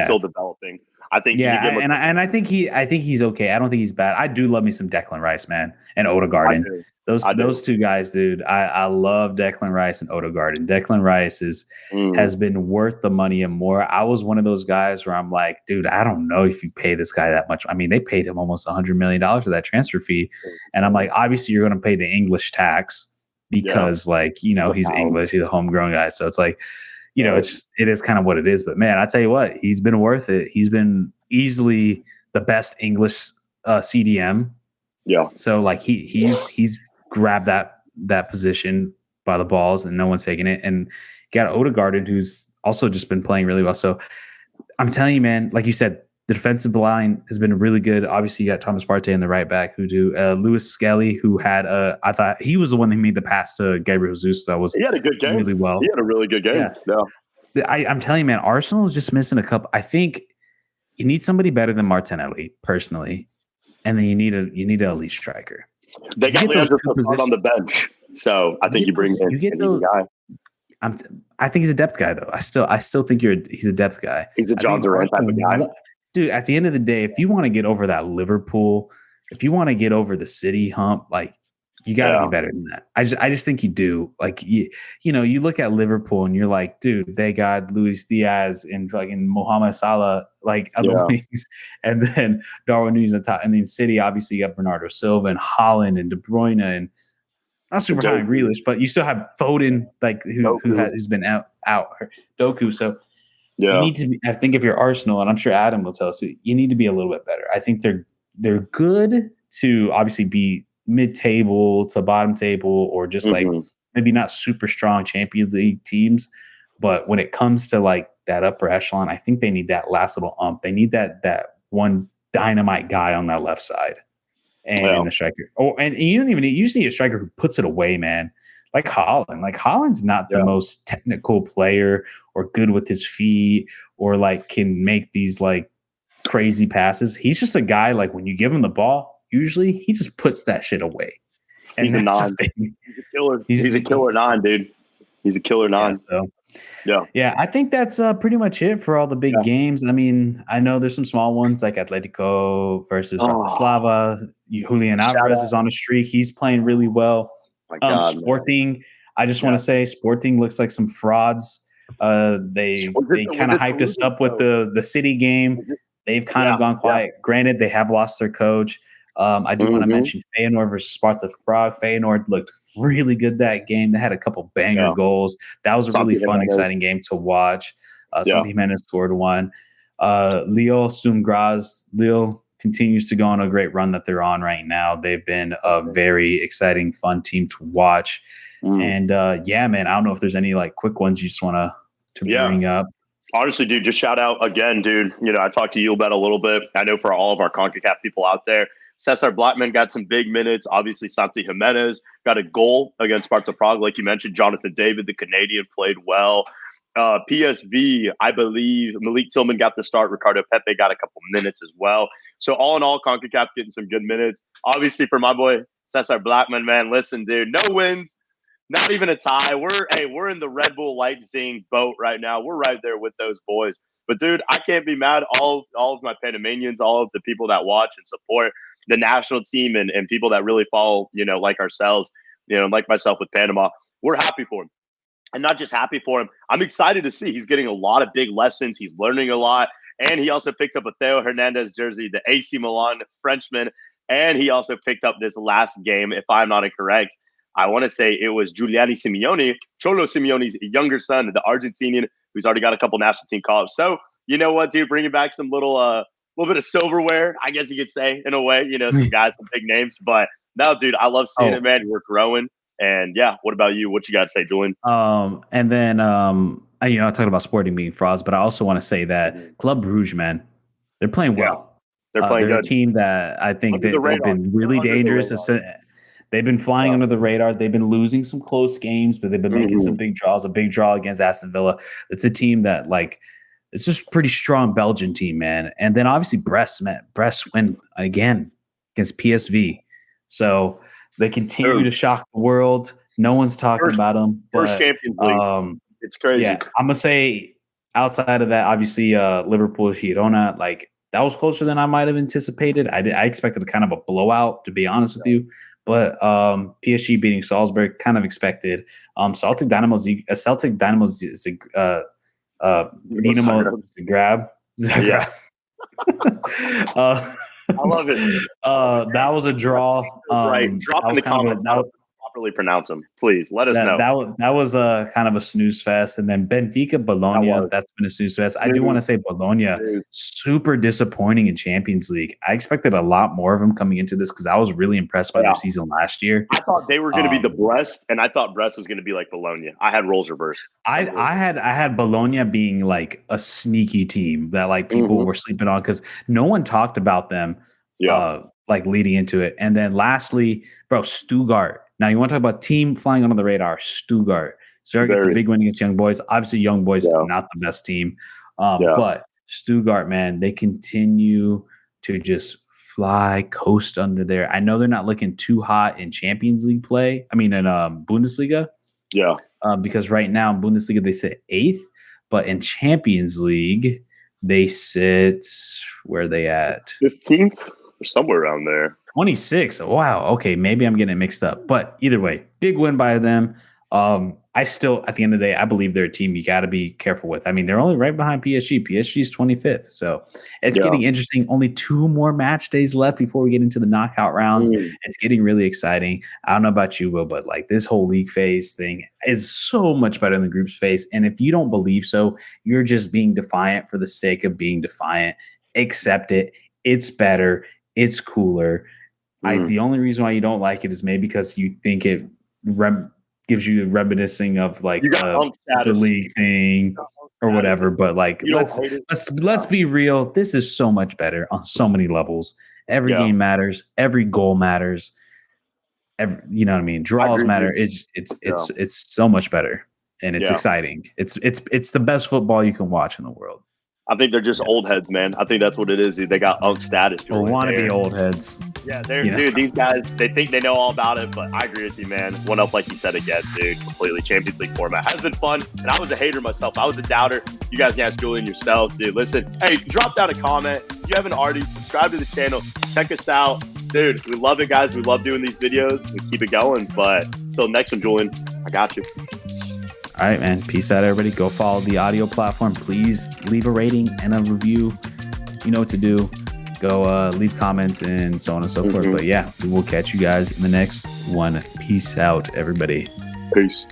still developing. I think
I think he's okay. I don't think he's bad. I do love me some Declan Rice, man, and Odegaard. Those 2 guys, dude. I love Declan Rice and Odegaard. And Declan Rice has been worth the money and more. I was one of those guys where I'm like, dude, I don't know if you pay this guy that much. I mean, they paid him almost $100 million for that transfer fee, and I'm like, obviously you're going to pay the English tax because, he's English, he's a homegrown guy. So it's like, it is kind of what it is. But man, I tell you what, he's been worth it. He's been easily the best English CDM. Yeah. So like he's grabbed that position by the balls and no one's taking it. And got Odegaard, who's also just been playing really well. So I'm telling you, man, like you said, the defensive line has been really good. Obviously, you got Thomas Partey in the right back who do Lewis Skelly, who had I thought he was the one that made the pass to Gabriel Jesus. He
had a good game.
Really well.
He had a really good game. Yeah.
I'm telling you, man, Arsenal is just missing a couple. I think you need somebody better than Martinelli, personally, and then you need an elite striker.
They got Leandro Trossard on the bench, so I think you bring in. He's a guy.
I think he's a depth guy, though. I still think he's a depth guy.
He's a John Durant type of guy.
Dude, at the end of the day, if you want to get over that Liverpool, if you want to get over the City hump, like, you got to be better than that. I just think you do. Like, you look at Liverpool and you're like, dude, they got Luis Diaz and fucking Mohamed Salah, like, other wings, and then Darwin Núñez on top. And then City, obviously, you got Bernardo Silva and Haaland and De Bruyne and not super high in Grealish, but you still have Foden, like, who's been out Doku. So you need to be, I think if you're Arsenal, and I'm sure Adam will tell us, you need to be a little bit better. I think they're good to obviously be mid-table to bottom table, or just like maybe not super strong Champions League teams. But when it comes to like that upper echelon, I think they need that last little They need that one dynamite guy on that left side and in the striker. And you don't even need, you just need a striker who puts it away, man. Like Haaland. Like Haaland's not the most technical player or good with his feet or like can make these like crazy passes. He's just a guy like when you give him the ball, usually he just puts that shit away. And
he's a nine. He's a killer. He's a killer nine, dude. He's a killer nine.
Yeah, I think that's pretty much it for all the big games. I mean, I know there's some small ones like Atletico versus Bratislava. Julian Alvarez is on a streak. He's playing really well.
My God,
Sporting, man. I just want to say Sporting looks like some frauds. They kind of hyped us up with the City game. They've kind of gone quiet. Granted, they have lost their coach. I do want to mention Feyenoord versus Sparta Prague. Feyenoord looked really good that game. They had a couple banger goals. That was a really fun, exciting game to watch. Santi Jimenez scored one. Leo Sturm Graz. Leo continues to go on a great run that they're on right now. They've been a very exciting, fun team to watch. And man, I don't know if there's any like quick ones you just want to bring up.
Honestly, dude, just shout out again, dude. You know, I talked to you about a little bit. I know for all of our CONCACAF people out there, Cesar Blackman got some big minutes. Obviously, Santi Jimenez got a goal against Sparta Prague. Like you mentioned, Jonathan David, the Canadian, played well. PSV, I believe Malik Tillman got the start. Ricardo Pepe got a couple minutes as well. So all in all, CONCACAF getting some good minutes. Obviously, for my boy Cesar Blackman, man, listen, dude, no wins, not even a tie. We're in the Red Bull Leipzig boat right now. We're right there with those boys. But dude, I can't be mad. All of my Panamanians, all of the people that watch and support the national team and people that really follow, you know, like ourselves, you know, like myself with Panama, we're happy for him. And not just happy for him, I'm excited to see he's getting a lot of big lessons. He's learning a lot. And he also picked up a Theo Hernandez jersey, the AC Milan Frenchman. And he also picked up this last game, if I'm not incorrect. I want to say it was Giuliani Simeone, Cholo Simeone's younger son, the Argentinian, who's already got a couple national team calls. So, you know what, dude, bringing back some little bit of silverware, I guess you could say, in a way, you know, some guys, some big names. But no, dude, I love seeing it, man. We're growing. And yeah, what about you? What you got to say, Julian?
And then, I talk about Sporting being frauds, but I also want to say that Club Brugge, man, they're playing well.
They're playing
they're
good.
A team that I think they've been really dangerous. They've been flying under the radar. They've been losing some close games, but they've been making some big draws. A big draw against Aston Villa. It's a team that, like, it's just a pretty strong Belgian team, man. And then obviously Brest win again against PSV. So they continue to shock the world. No one's talking about them.
First Champions League. It's crazy.
Yeah, I'm going to say outside of that, obviously Liverpool, Girona, like that was closer than I might have anticipated. I expected kind of a blowout, to be honest with you. But PSG beating Salzburg, kind of expected. Celtic Dynamo Dinamo Zagreb.
Yeah. I love it.
That was a draw.
Right. Drop in the comments how to properly pronounce them. Please let us know.
That was a kind of a snooze fest. And then Benfica Bologna, that's been a snooze fest. I do want to say Bologna, super disappointing in Champions League. I expected a lot more of them coming into this because I was really impressed by their season last year.
I thought they were going to be the Brest, and I thought Brest was going to be like Bologna. I had roles reversed.
I had Bologna being like a sneaky team that like people were sleeping on because no one talked about them like leading into it. And then lastly, bro, Stuttgart. Now, you want to talk about team flying under the radar, Stuttgart. Stuttgart gets a big win against Young Boys. Obviously, Young Boys not the best team. But Stuttgart, man, they continue to just fly, coast under there. I know they're not looking too hot in Champions League play. I mean, in Bundesliga.
Yeah.
Because right now in Bundesliga, they sit 8th. But in Champions League, they sit, where are they at?
15th or somewhere around there.
26. Wow. Okay. Maybe I'm getting it mixed up. But either way, big win by them. I still, at the end of the day, I believe they're a team you got to be careful with. I mean, they're only right behind PSG. PSG is 25th. So it's getting interesting. Only 2 more match days left before we get into the knockout rounds. It's getting really exciting. I don't know about you, Will, but like this whole league phase thing is so much better than groups phase. And if you don't believe so, you're just being defiant for the sake of being defiant. Accept it. It's better. It's cooler. The only reason why you don't like it is maybe because you think it gives you the reminiscing of like the league thing or whatever. But like, let's be real. This is so much better on so many levels. Every game matters. Every goal matters. You know what I mean? Draws matter. It's so much better, and it's exciting. It's the best football you can watch in the world.
I think they're just old heads, man. I think that's what it is. They got unk status.
Or want to be old heads.
Yeah, dude, these guys, they think they know all about it, but I agree with you, man. One up, like you said again, dude. Completely Champions League format. Has been fun, and I was a hater myself. I was a doubter. You guys can ask Julian yourselves, dude. Listen, hey, drop down a comment. If you haven't already, subscribe to the channel. Check us out. Dude, we love it, guys. We love doing these videos. We keep it going, but until next one, Julian, I got you.
All right, man. Peace out, everybody. Go follow the audio platform. Please leave a rating and a review. You know what to do. Go leave comments and so on and so forth. But yeah, we will catch you guys in the next one. Peace out, everybody.
Peace.